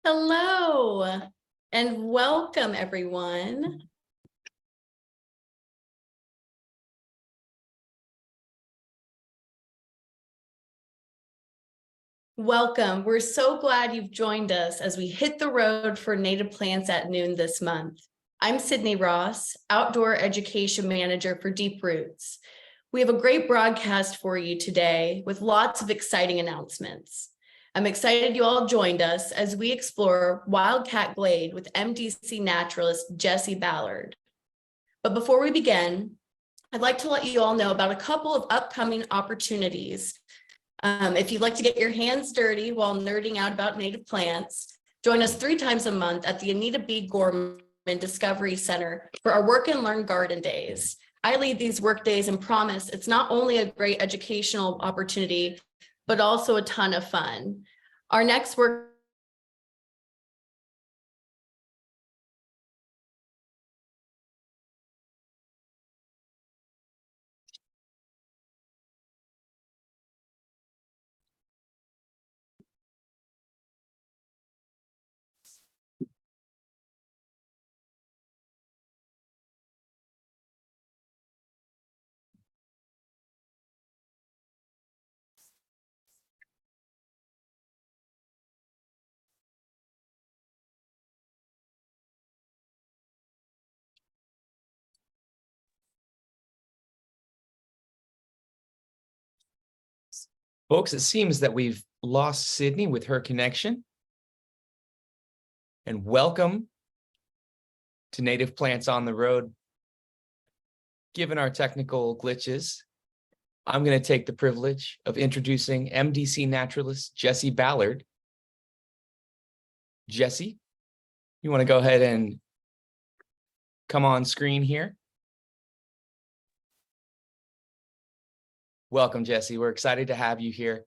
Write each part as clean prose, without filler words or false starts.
Hello and welcome everyone. Welcome. We're so glad you've joined us as we hit the road for Native Plants at Noon this month. I'm Sydney Ross, Outdoor Education Manager for Deep Roots. We have a great broadcast for you today with lots of exciting announcements. I'm excited you all joined us as we explore Wildcat Glade with MDC Naturalist Jessie Ballard. But before we begin, I'd like to let you all know about a couple of upcoming opportunities. If you'd like to get your hands dirty while nerding out about native plants, join us 3 times a month at the Anita B. Gorman Discovery Center for our Work and Learn Garden Days. I lead these work days and promise it's not only a great educational opportunity, but also a ton of fun. Our next work Folks, it seems that we've lost Sydney with her connection. And welcome to Native Plants on the Road. Given our technical glitches, I'm going to take the privilege of introducing MDC Naturalist Jessie Ballard. Jessie, you want to go ahead and come on screen here? Welcome, Jessie. We're excited to have you here,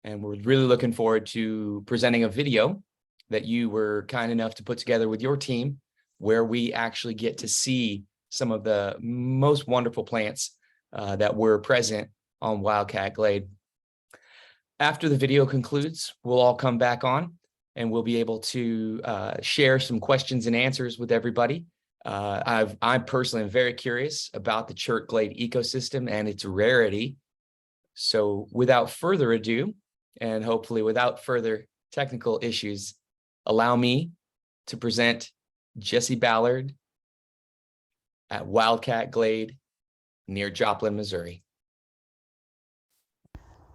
and we're really looking forward to presenting a video that you were kind enough to put together with your team, where we actually get to see some of the most wonderful plants that were present on Wildcat Glade. After the video concludes, we'll all come back on, and we'll be able to share some questions and answers with everybody. I personally am very curious about the Chert Glade ecosystem and its rarity. So without further ado, and hopefully without further technical issues, allow me to present Jessie Ballard at Wildcat Glade near Joplin, Missouri.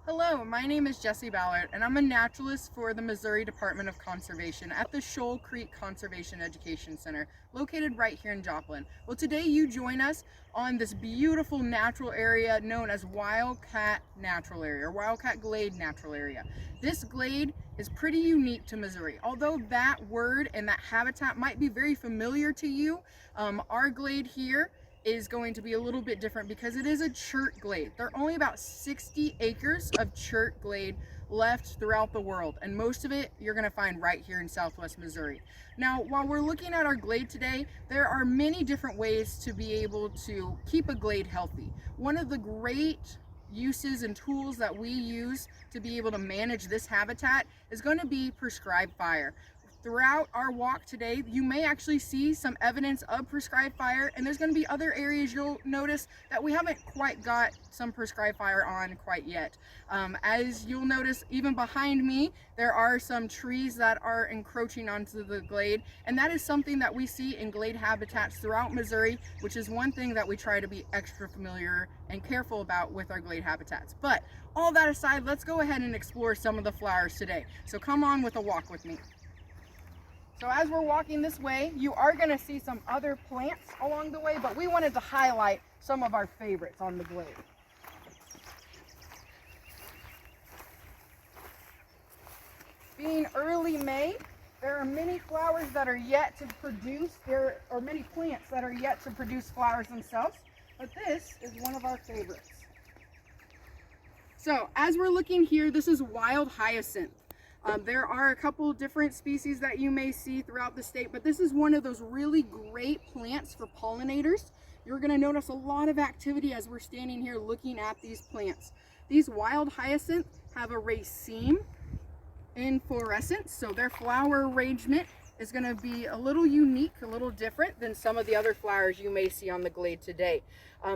Hello, my name is Jessie Ballard, and I'm a naturalist for the Missouri Department of Conservation at the Shoal Creek Conservation Education Center, located right here in Joplin. Well, today you join us on this beautiful natural area known as Wildcat Natural Area, or Wildcat Glade Natural Area. This glade is pretty unique to Missouri. Although that word and that habitat might be very familiar to you, our glade here is going to be a little bit different because it is a chert glade. There are only about 60 acres of chert glade left throughout the world, and most of it you're going to find right here in southwest Missouri. Now, while we're looking at our glade today, there are many different ways to be able to keep a glade healthy. One of the great uses and tools that we use to be able to manage this habitat is going to be prescribed fire. Throughout our walk today, you may actually see some evidence of prescribed fire, and there's going to be other areas you'll notice that we haven't quite got some prescribed fire on quite yet. As you'll notice, even behind me, there are some trees that are encroaching onto the glade, and that is something that we see in glade habitats throughout Missouri, which is one thing that we try to be extra familiar and careful about with our glade habitats. But all that aside, let's go ahead and explore some of the flowers today. So come on with a walk with me. So as we're walking this way, you are going to see some other plants along the way, but we wanted to highlight some of our favorites on the glade. Being early May, there are many flowers that are yet to produce, there are many plants that are yet to produce flowers themselves, but this is one of our favorites. So as we're looking here, this is wild hyacinth. There are a couple different species that you may see throughout the state, but this is one of those really great plants for pollinators. You're going to notice a lot of activity as we're standing here looking at these plants. These wild hyacinth have a raceme, in fluorescence, so their flower arrangement is going to be a little unique, a little different than some of the other flowers you may see on the glade today.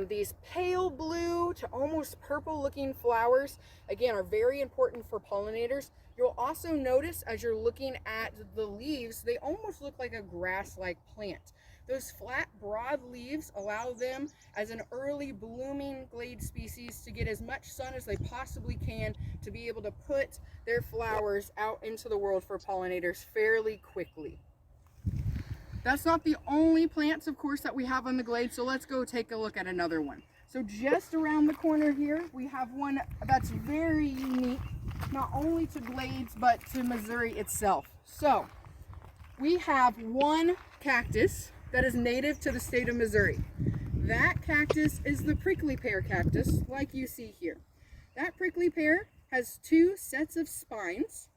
These pale blue to almost purple looking flowers, again, are very important for pollinators. You'll also notice as you're looking at the leaves, they almost look like a grass-like plant. Those flat, broad leaves allow them, as an early blooming glade species, to get as much sun as they possibly can to be able to put their flowers out into the world for pollinators fairly quickly. That's not the only plants, of course, that we have on the glade, so let's go take a look at another one. So just around the corner here, we have one that's very unique, not only to glades, but to Missouri itself. So we have one cactus that is native to the state of Missouri. That cactus is the prickly pear cactus, like you see here. That prickly pear has two sets of spines.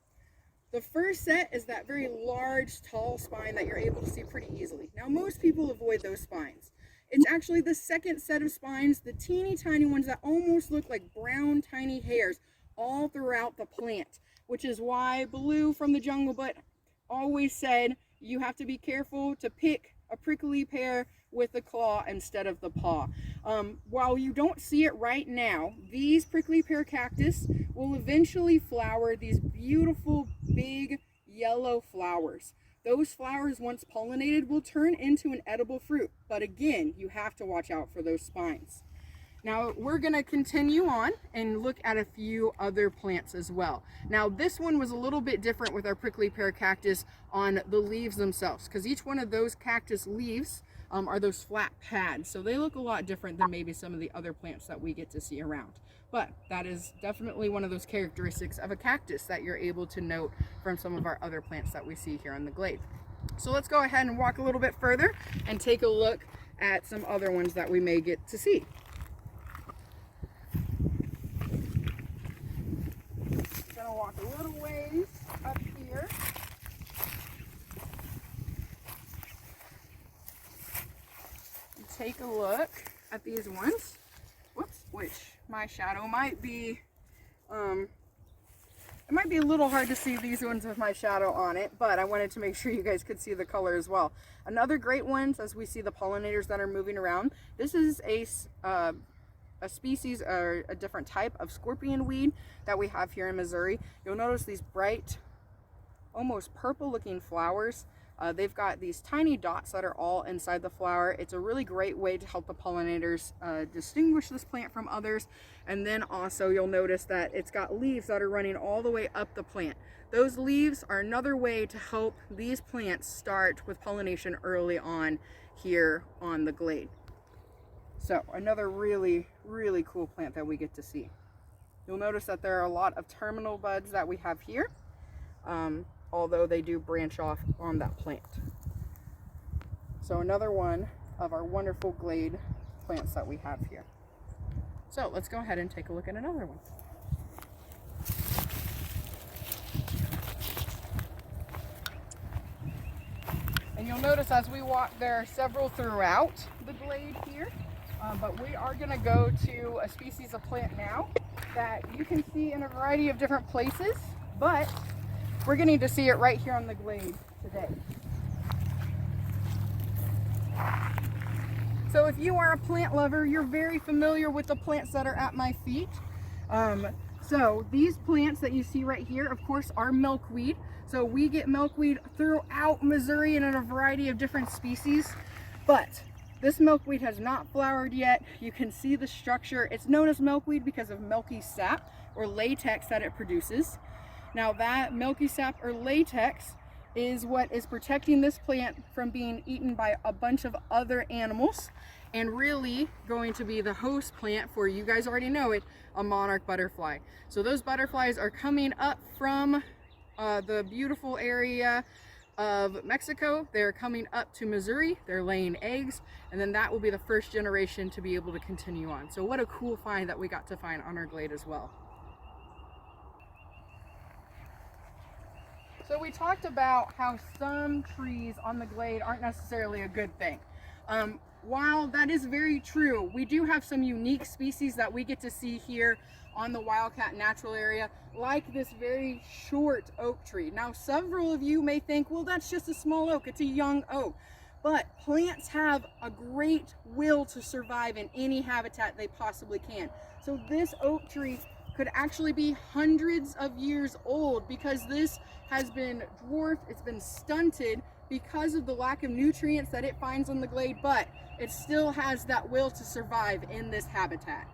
The first set is that very large, tall spine that you're able to see pretty easily. Now, most people avoid those spines. It's actually the second set of spines, the teeny tiny ones that almost look like brown, tiny hairs all throughout the plant, which is why Blue from the Jungle Book always said you have to be careful to pick a prickly pear with the claw instead of the paw. While you don't see it right now, these prickly pear cactus will eventually flower these beautiful big yellow flowers. Those flowers, once pollinated, will turn into an edible fruit, but again, you have to watch out for those spines. Now we're going to continue on and look at a few other plants as well. Now this one was a little bit different with our prickly pear cactus on the leaves themselves, because each one of those cactus leaves are those flat pads, so they look a lot different than maybe some of the other plants that we get to see around. But that is definitely one of those characteristics of a cactus that you're able to note from some of our other plants that we see here on the glade. So let's go ahead and walk a little bit further and take a look at some other ones that we may get to see. Gonna walk a little ways up here. And take a look at these ones. Whoops, which my shadow might be, it might be a little hard to see these ones with my shadow on it, but I wanted to make sure you guys could see the color as well. Another great one, as we see the pollinators that are moving around, this is a species or a different type of scorpion weed that we have here in Missouri. You'll notice these bright, almost purple looking flowers. They've got these tiny dots that are all inside the flower. It's a really great way to help the pollinators distinguish this plant from others. And then also you'll notice that it's got leaves that are running all the way up the plant. Those leaves are another way to help these plants start with pollination early on here on the glade. So another really, really cool plant that we get to see. You'll notice that there are a lot of terminal buds that we have here, although they do branch off on that plant. So another one of our wonderful glade plants that we have here. So let's go ahead and take a look at another one. And you'll notice as we walk, there are several throughout the glade here. But we are going to go to a species of plant now that you can see in a variety of different places, but we're getting to see it right here on the glade today. So if you are a plant lover, you're very familiar with the plants that are at my feet. So these plants that you see right here, of course, are milkweed. So we get milkweed throughout Missouri and in a variety of different species, but this milkweed has not flowered yet. You can see the structure. It's known as milkweed because of milky sap or latex that it produces. Now that milky sap or latex is what is protecting this plant from being eaten by a bunch of other animals, and really going to be the host plant for, you guys already know it, a monarch butterfly. So those butterflies are coming up from the beautiful area of Mexico. They're coming up to Missouri, they're laying eggs, and then that will be the first generation to be able to continue on. So what a cool find that we got to find on our glade as well. So we talked about how some trees on the glade aren't necessarily a good thing. while that is very true, we do have some unique species that we get to see here on the Wildcat Natural Area, like this very short oak tree. Now, several of you may think, well, that's just a small oak, it's a young oak. But plants have a great will to survive in any habitat they possibly can. So this oak tree could actually be hundreds of years old because this has been dwarfed, it's been stunted because of the lack of nutrients that it finds on the glade, but it still has that will to survive in this habitat.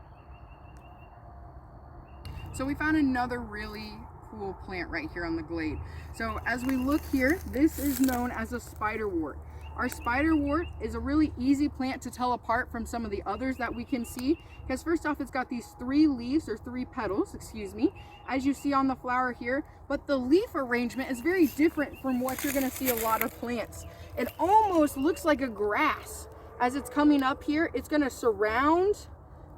So we found another really cool plant right here on the glade. So as we look here, this is known as a spiderwort. Our spiderwort is a really easy plant to tell apart from some of the others that we can see, because first off, it's got these 3 leaves, or 3 petals, excuse me, as you see on the flower here, but the leaf arrangement is very different from what you're gonna see a lot of plants. It almost looks like a grass. As it's coming up here, it's gonna surround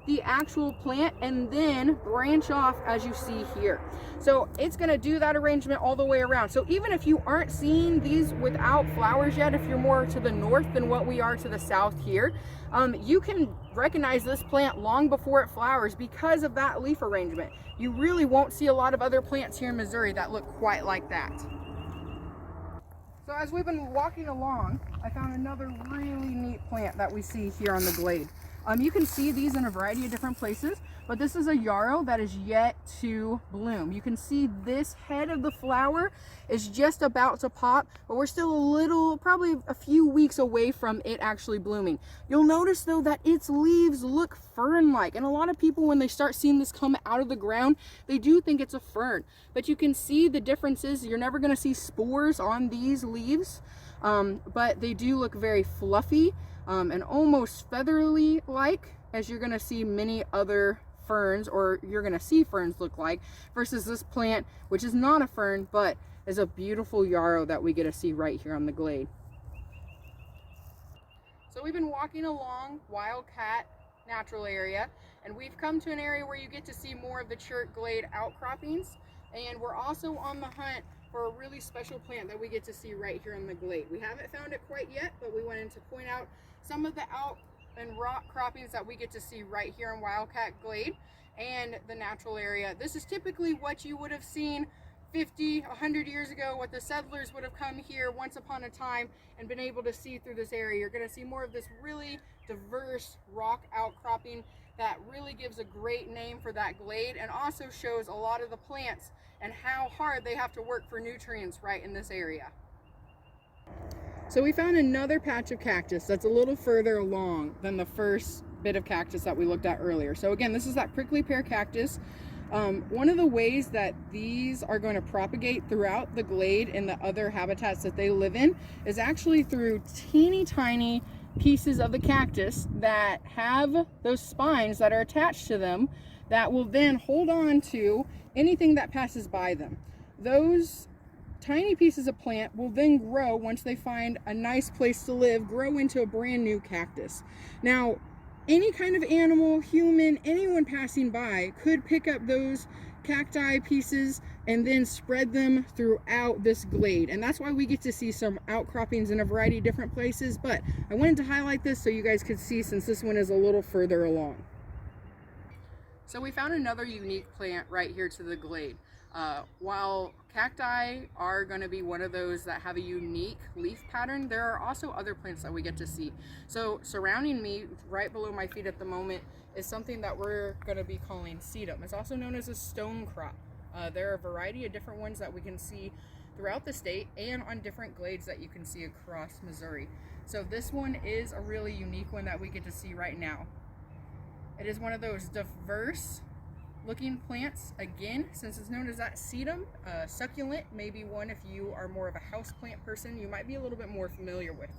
the actual plant and then branch off as you see here. So it's going to do that arrangement all the way around. So even if you aren't seeing these without flowers yet, if you're more to the north than what we are to the south here, you can recognize this plant long before it flowers because of that leaf arrangement. You really won't see a lot of other plants here in Missouri that look quite like that. So as we've been walking along, I found another really neat plant that we see here on the glade. You can see these in a variety of different places, but this is a yarrow that is yet to bloom. You can see this head of the flower is just about to pop, but we're still a little, probably a few weeks away from it actually blooming. You'll notice though that its leaves look fern-like, and a lot of people, when they start seeing this come out of the ground, they do think it's a fern, but you can see the differences. You're never going to see spores on these leaves, but they do look very fluffy and almost feathery like, as you're going to see many other ferns, or you're going to see ferns look like, versus this plant, which is not a fern but is a beautiful yarrow that we get to see right here on the glade. So we've been walking along Wildcat Natural Area, and we've come to an area where you get to see more of the Chert glade outcroppings, and we're also on the hunt for a really special plant that we get to see right here on the glade. We haven't found it quite yet, but we wanted to point out some of the out and rock croppings that we get to see right here in Wildcat Glade and the natural area. This is typically what you would have seen 50, 100 years ago, what the settlers would have come here once upon a time and been able to see through this area. You're going to see more of this really diverse rock outcropping that really gives a great name for that glade, and also shows a lot of the plants and how hard they have to work for nutrients right in this area. So we found another patch of cactus that's a little further along than the first bit of cactus that we looked at earlier. So again, this is that prickly pear cactus. One of the ways that these are going to propagate throughout the glade and the other habitats that they live in is actually through teeny tiny pieces of the cactus that have those spines that are attached to them that will then hold on to anything that passes by them. Those tiny pieces of plant will then grow, once they find a nice place to live, grow into a brand new cactus. Now, any kind of animal, human, anyone passing by could pick up those cacti pieces and then spread them throughout this glade. And that's why we get to see some outcroppings in a variety of different places. But I wanted to highlight this so you guys could see, since this one is a little further along. So we found another unique plant right here to the glade. While cacti are going to be one of those that have a unique leaf pattern, there are also other plants that we get to see. So surrounding me, right below my feet at the moment, is something that we're going to be calling sedum. It's also known as a stone crop. There are a variety of different ones that we can see throughout the state and on different glades that you can see across Missouri. So this one is a really unique one that we get to see right now. It is one of those diverse looking plants, again, since it's known as that sedum. Succulent may be one if you are more of a houseplant person you might be a little bit more familiar with.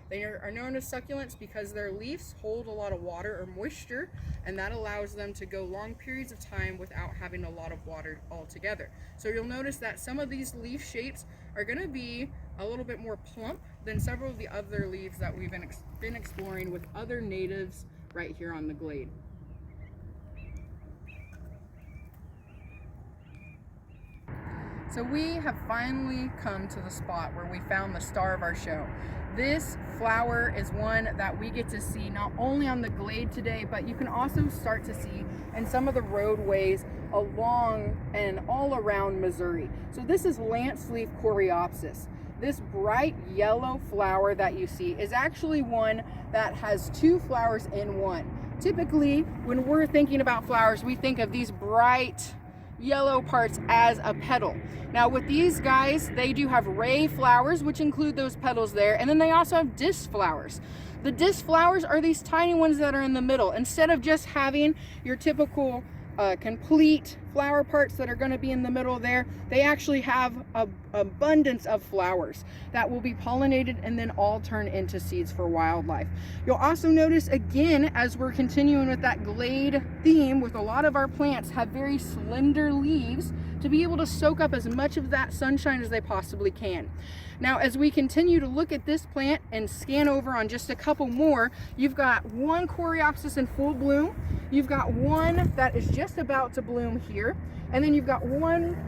They are known as succulents because their leaves hold a lot of water or moisture, and that allows them to go long periods of time without having a lot of water altogether. So you'll notice that some of these leaf shapes are going to be a little bit more plump than several of the other leaves that we've been exploring with other natives right here on the glade. So we have finally come to the spot where we found the star of our show. This flower is one that we get to see not only on the glade today, but you can also start to see in some of the roadways along and all around Missouri. So this is lance leaf coreopsis. This bright yellow flower that you see is actually one that has two flowers in one. Typically, when we're thinking about flowers, we think of these bright yellow parts as a petal. Now with these guys, they do have ray flowers, which include those petals there, and then they also have disc flowers. The disc flowers are these tiny ones that are in the middle. Instead of just having your typical complete flower parts that are going to be in the middle there, they actually have an abundance of flowers that will be pollinated and then all turn into seeds for wildlife. You'll also notice again, as we're continuing with that glade theme, with a lot of our plants have very slender leaves to be able to soak up as much of that sunshine as they possibly can. Now, as we continue to look at this plant and scan over on just a couple more, you've got one coreopsis in full bloom. You've got one that is just about to bloom here. And then you've got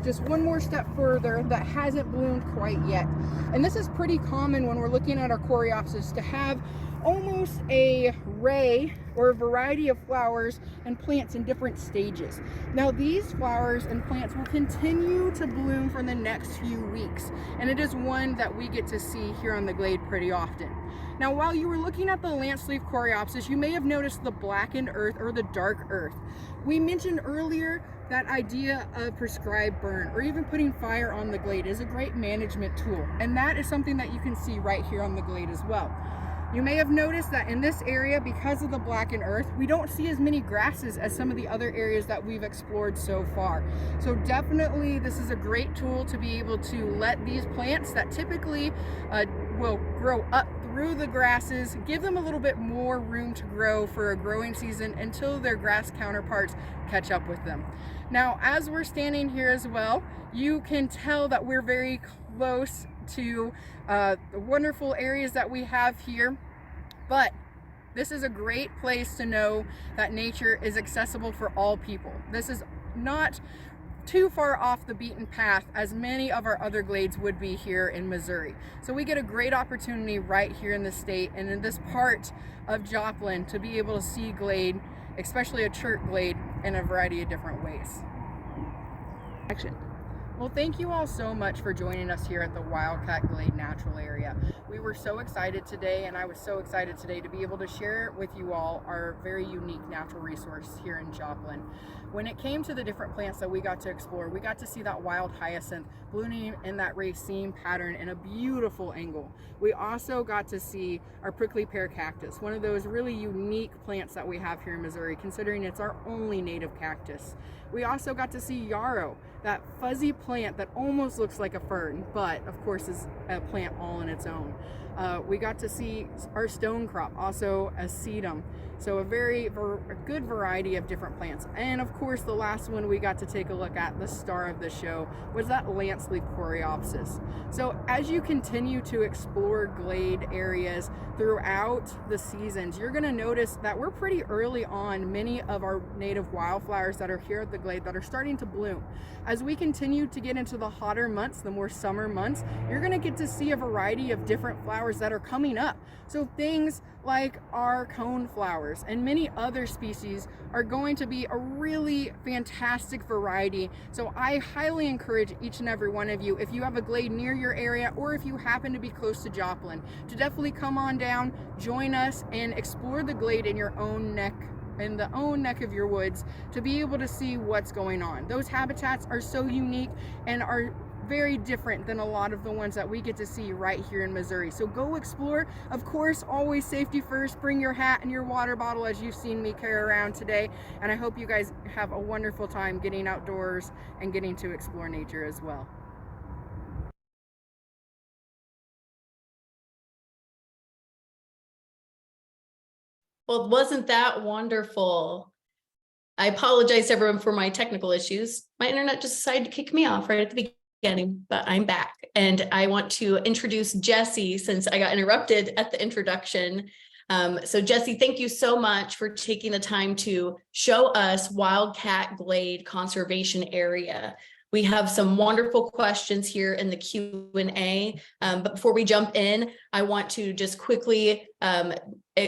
just one more step further that hasn't bloomed quite yet. And this is pretty common when we're looking at our coreopsis, to have almost a ray or a variety of flowers and plants in different stages. Now these flowers and plants will continue to bloom for the next few weeks, and it is one that we get to see here on the glade pretty often. Now while you were looking at the lance leaf coreopsis, you may have noticed the blackened earth or the dark earth. We mentioned earlier that idea of prescribed burn or even putting fire on the glade is a great management tool, and that is something that you can see right here on the glade as well. You may have noticed that in this area, because of the blackened earth, we don't see as many grasses as some of the other areas that we've explored so far. So definitely this is a great tool to be able to let these plants that typically will grow up through the grasses, give them a little bit more room to grow for a growing season until their grass counterparts catch up with them. Now, as we're standing here as well, you can tell that we're very close to the wonderful areas that we have here, but this is a great place to know that nature is accessible for all people. This is not too far off the beaten path as many of our other glades would be here in Missouri. So we get a great opportunity right here in the state and in this part of Joplin to be able to see glade, especially a chert glade, in a variety of different ways. Action. Well, thank you all so much for joining us here at the Wildcat Glade Natural Area. We were so excited today, and I was so excited today to be able to share with you all our very unique natural resource here in Joplin. When it came to the different plants that we got to explore, we got to see that wild hyacinth blooming in that raceme pattern in a beautiful angle. We also got to see our prickly pear cactus, one of those really unique plants that we have here in Missouri, considering it's our only native cactus. We also got to see yarrow, that fuzzy plant that almost looks like a fern, but of course is a plant all on its own. We got to see our stone crop, also a sedum. So a good variety of different plants. And of course, the last one we got to take a look at, the star of the show, was that lance leaf coreopsis. So as you continue to explore glade areas throughout the seasons, you're gonna notice that we're pretty early on many of our native wildflowers that are here at the glade that are starting to bloom. As we continue to get into the hotter months, the more summer months, you're gonna get to see a variety of different flowers that are coming up. So things like our cone flowers and many other species are going to be a really fantastic variety. So I highly encourage each and every one of you, if you have a glade near your area or if you happen to be close to Joplin, to definitely come on down, join us, and explore the glade in your own neck, in the own neck of your woods, to be able to see what's going on. Those habitats are so unique and are very different than a lot of the ones that we get to see right here in Missouri. So go explore. Of course, always safety first. Bring your hat and your water bottle as you've seen me carry around today. And I hope you guys have a wonderful time getting outdoors and getting to explore nature as well. Well, wasn't that wonderful? I apologize everyone for my technical issues. My internet just decided to kick me off right at the beginning, but I'm back. And I want to introduce Jessie since I got interrupted at the introduction. So Jessie, thank you so much for taking the time to show us Wildcat Glade Conservation Area. We have some wonderful questions here in the Q&A. But before we jump in, I want to just quickly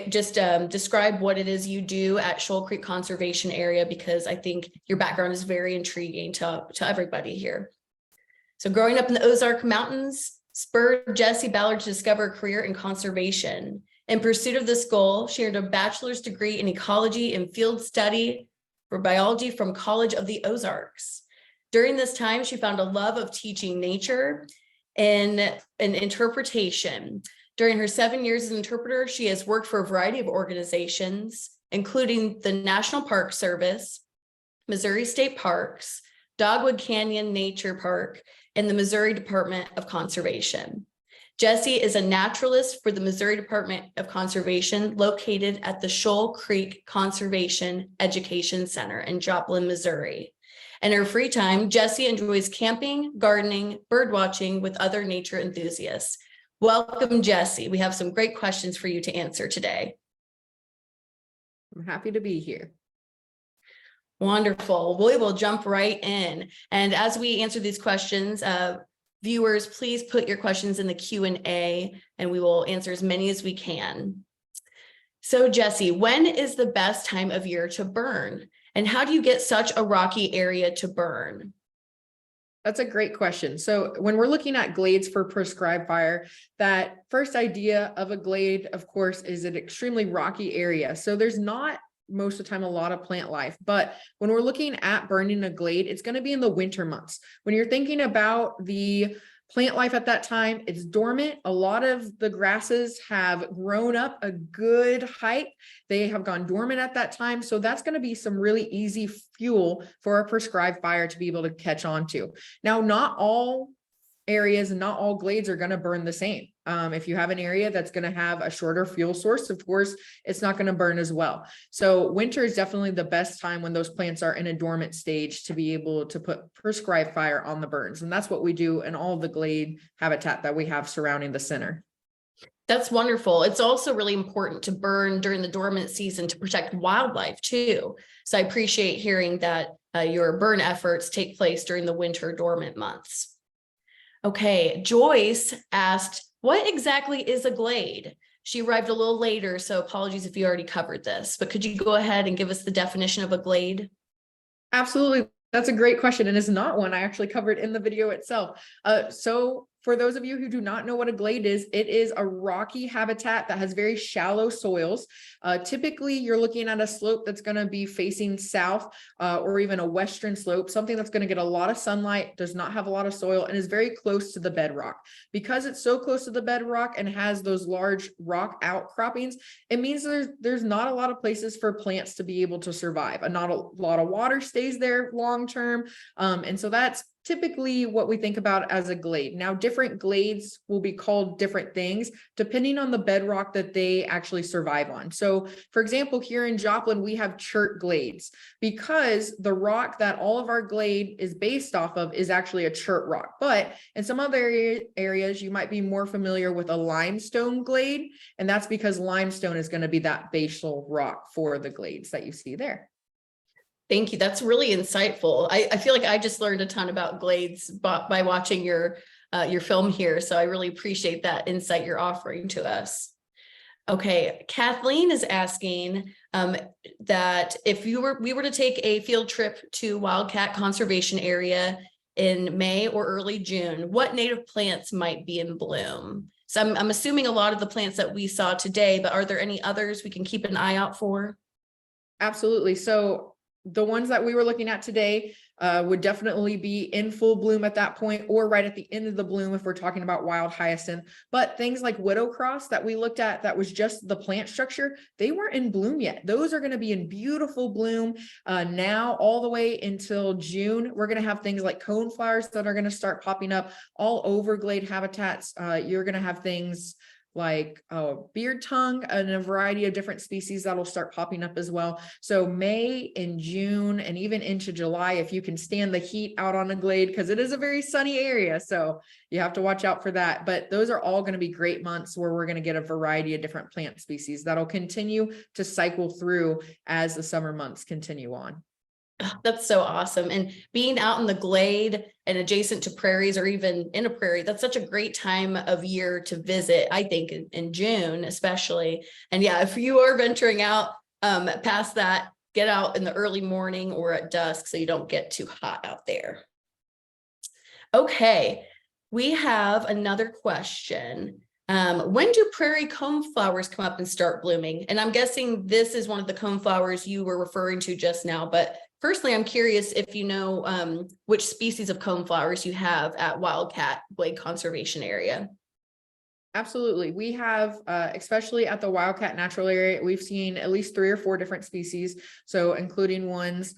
describe what it is you do at Shoal Creek Conservation Area, because I think your background is very intriguing to everybody here. So growing up in the Ozark Mountains spurred Jessie Ballard to discover a career in conservation. In pursuit of this goal, she earned a bachelor's degree in ecology and field study for biology from College of the Ozarks. During this time, she found a love of teaching nature and an interpretation. During her 7 years as an interpreter, she has worked for a variety of organizations, including the National Park Service, Missouri State Parks, Dogwood Canyon Nature Park, and the Missouri Department of Conservation. Jessie is a naturalist for the Missouri Department of Conservation, located at the Shoal Creek Conservation Education Center in Joplin, Missouri. In her free time, Jessie enjoys camping, gardening, bird watching with other nature enthusiasts. Welcome, Jessie. We have some great questions for you to answer today. I'm happy to be here. Wonderful. We will jump right in. And as we answer these questions, viewers, please put your questions in the Q&A and we will answer as many as we can. So Jessie, when is the best time of year to burn? And how do you get such a rocky area to burn? That's a great question. So when we're looking at glades for prescribed fire, that first idea of a glade, of course, is an extremely rocky area. So there's not most of the time a lot of plant life, but when we're looking at burning a glade, it's going to be in the winter months. When you're thinking about the plant life at that time, it's dormant. A lot of the grasses have grown up a good height. They have gone dormant at that time. So that's going to be some really easy fuel for a prescribed fire to be able to catch on to. Now, not all areas and not all glades are going to burn the same. If you have an area that's going to have a shorter fuel source, of course, it's not going to burn as well. So winter is definitely the best time when those plants are in a dormant stage to be able to put prescribed fire on the burns. And that's what we do in all the glade habitat that we have surrounding the center. That's wonderful. It's also really important to burn during the dormant season to protect wildlife too. So I appreciate hearing that your burn efforts take place during the winter dormant months. Okay, Joyce asked, what exactly is a glade? She arrived a little later, so apologies if you already covered this, but could you go ahead and give us the definition of a glade? Absolutely. That's a great question, and it's not one I actually covered in the video itself. So for those of you who do not know what a glade is, it is a rocky habitat that has very shallow soils. Typically, you're looking at a slope that's going to be facing south or even a western slope, something that's going to get a lot of sunlight, does not have a lot of soil, and is very close to the bedrock. Because it's so close to the bedrock and has those large rock outcroppings, it means there's not a lot of places for plants to be able to survive. And not a lot of water stays there long term. And so that's typically what we think about as a glade. Now, different glades will be called different things depending on the bedrock that they actually survive on. So for example, here in Joplin, we have chert glades because the rock that all of our glade is based off of is actually a chert rock. But in some other areas, you might be more familiar with a limestone glade. And that's because limestone is going to be that basal rock for the glades that you see there. Thank you. That's really insightful. I feel like I just learned a ton about glades by watching your film here. So I really appreciate that insight you're offering to us. Okay, Kathleen is asking that if we were to take a field trip to Wildcat Conservation Area in May or early June, what native plants might be in bloom? So I'm assuming a lot of the plants that we saw today, but are there any others we can keep an eye out for? Absolutely. So the ones that we were looking at today would definitely be in full bloom at that point, or right at the end of the bloom if we're talking about wild hyacinth. But things like widow cross that we looked at, that was just the plant structure, they weren't in bloom yet. Those are going to be in beautiful bloom now all the way until June. We're going to have things like cone flowers that are going to start popping up all over glade habitats. You're going to have things like beard tongue and a variety of different species that'll start popping up as well. So May and June and even into July, if you can stand the heat out on a glade, because it is a very sunny area. So you have to watch out for that. But those are all going to be great months where we're going to get a variety of different plant species that'll continue to cycle through as the summer months continue on. That's so awesome. And being out in the glade and adjacent to prairies or even in a prairie, that's such a great time of year to visit, I think in June, especially. And yeah, if you are venturing out past that, get out in the early morning or at dusk so you don't get too hot out there. Okay, we have another question. When do prairie coneflowers come up and start blooming? And I'm guessing this is one of the coneflowers you were referring to just now, but firstly, I'm curious if you know which species of coneflowers you have at Wildcat Glade Conservation Area. Absolutely. We have, especially at the Wildcat Natural Area, we've seen at least 3 or 4 different species. So including ones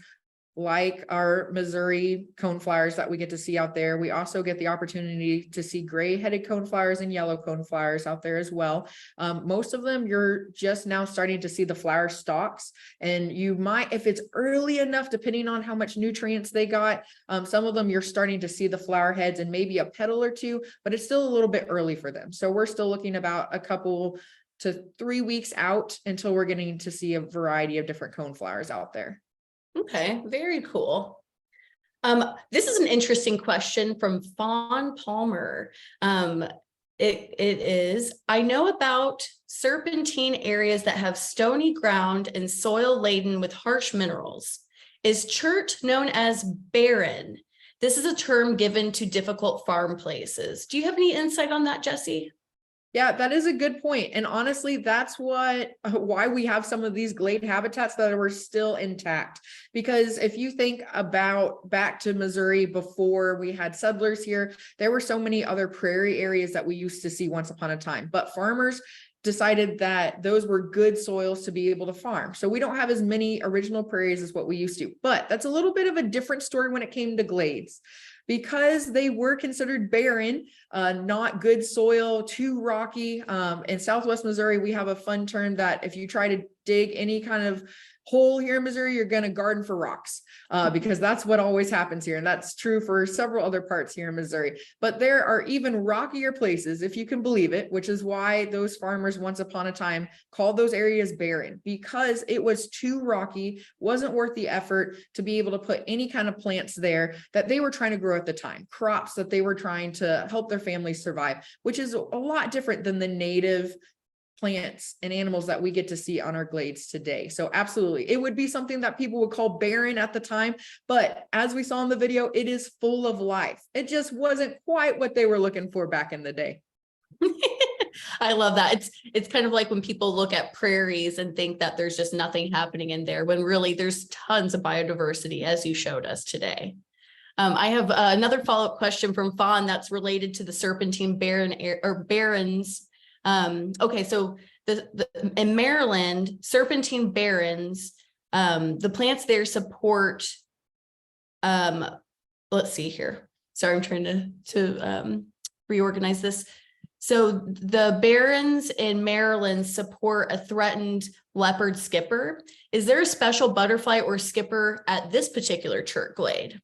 like our Missouri coneflowers that we get to see out there. We also get the opportunity to see gray-headed coneflowers and yellow coneflowers out there as well. Most of them, you're just now starting to see the flower stalks, and you might, if it's early enough, depending on how much nutrients they got, some of them you're starting to see the flower heads and maybe a petal or two, but it's still a little bit early for them. So we're still looking about a couple to 3 weeks out until we're getting to see a variety of different coneflowers out there. Okay, very cool. This is an interesting question from Fawn Palmer. It is, I know about serpentine areas that have stony ground and soil laden with harsh minerals. Is chert known as barren? This is a term given to difficult farm places. Do you have any insight on that, Jessie? Yeah, that is a good point. And honestly, that's why we have some of these glade habitats that are still intact. Because if you think about back to Missouri before we had settlers here, there were so many other prairie areas that we used to see once upon a time. But farmers decided that those were good soils to be able to farm. So we don't have as many original prairies as what we used to. But that's a little bit of a different story when it came to glades. Because they were considered barren, not good soil, too rocky. In Southwest Missouri, we have a fun term that if you try to dig any kind of hole here in Missouri, you're going to garden for rocks, because that's what always happens here. And that's true for several other parts here in Missouri. But there are even rockier places, if you can believe it, which is why those farmers once upon a time called those areas barren, because it was too rocky, wasn't worth the effort to be able to put any kind of plants there that they were trying to grow at the time, crops that they were trying to help their families survive, which is a lot different than the native plants and animals that we get to see on our glades today. So absolutely, it would be something that people would call barren at the time, but as we saw in the video, it is full of life. It just wasn't quite what they were looking for back in the day. I love that. It's kind of like when people look at prairies and think that there's just nothing happening in there, when really there's tons of biodiversity, as you showed us today. I have another follow-up question from Fawn that's related to the serpentine barrens. Okay, so in Maryland, serpentine barrens, the plants there support, let's see here. Sorry, I'm trying to reorganize this. So the barrens in Maryland support a threatened leopard skipper. Is there a special butterfly or skipper at this particular chert glade?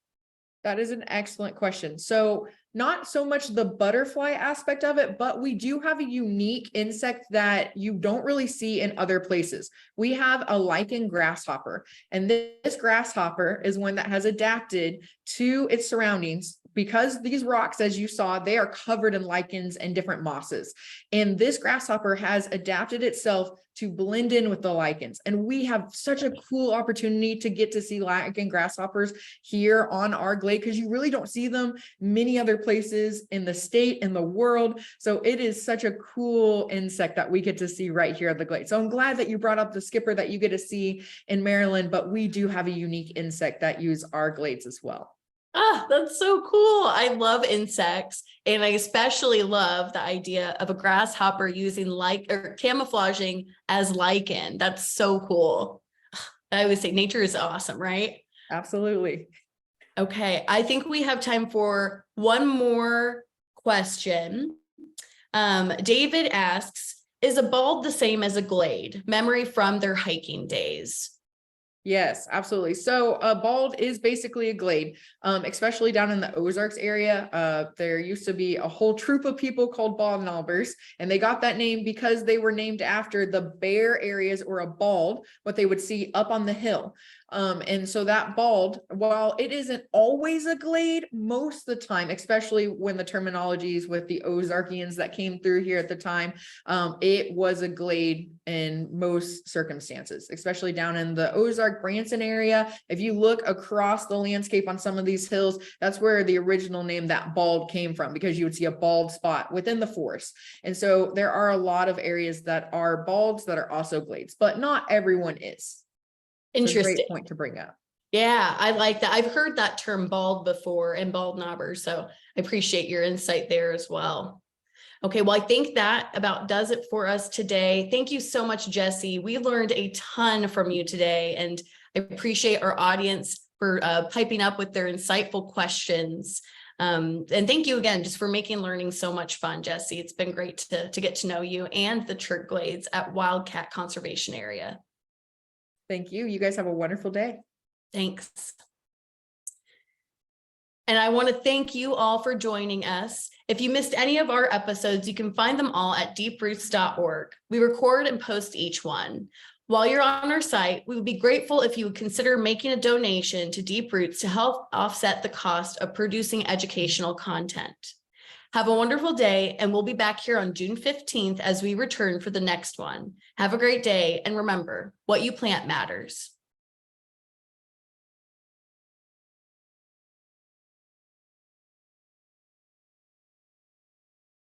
That is an excellent question. So not so much the butterfly aspect of it, but we do have a unique insect that you don't really see in other places. We have a lichen grasshopper, and this grasshopper is one that has adapted to its surroundings. Because these rocks, as you saw, they are covered in lichens and different mosses. And this grasshopper has adapted itself to blend in with the lichens. And we have such a cool opportunity to get to see lichen grasshoppers here on our glade, because you really don't see them many other places in the state, in the world. So it is such a cool insect that we get to see right here at the glade. So I'm glad that you brought up the skipper that you get to see in Maryland, but we do have a unique insect that use our glades as well. Ah, that's so cool. I love insects, and I especially love the idea of a grasshopper using camouflaging as lichen. That's so cool. I would say nature is awesome, right? Absolutely. Okay, I think we have time for one more question. David asks, is a bald the same as a glade? Memory from their hiking days. Yes, absolutely. So a bald is basically a glade, especially down in the Ozarks area. There used to be a whole troop of people called bald knobbers, and they got that name because they were named after the bare areas or a bald, what they would see up on the hill. And so that bald, while it isn't always a glade, most of the time, especially when the terminologies with the Ozarkians that came through here at the time, it was a glade in most circumstances, especially down in the Ozark Branson area. If you look across the landscape on some of these hills, that's where the original name, that bald, came from, because you would see a bald spot within the forest. And so there are a lot of areas that are balds that are also glades, but not everyone is. It's a Interesting. great point to bring up. Yeah, I like that. I've heard that term bald before, and bald knobbers. So I appreciate your insight there as well. Okay, well, I think that about does it for us today. Thank you so much, Jessie. We learned a ton from you today, and I appreciate our audience for piping up with their insightful questions. And thank you again just for making learning so much fun, Jessie. It's been great to get to know you and the Chert Glades at Wildcat Conservation Area. Thank you. You guys have a wonderful day. Thanks. And I want to thank you all for joining us. If you missed any of our episodes, you can find them all at deeproots.org. We record and post each one. While you're on our site, we would be grateful if you would consider making a donation to Deep Roots to help offset the cost of producing educational content. Have a wonderful day, and we'll be back here on June 15th as we return for the next one. Have a great day, and remember, what you plant matters.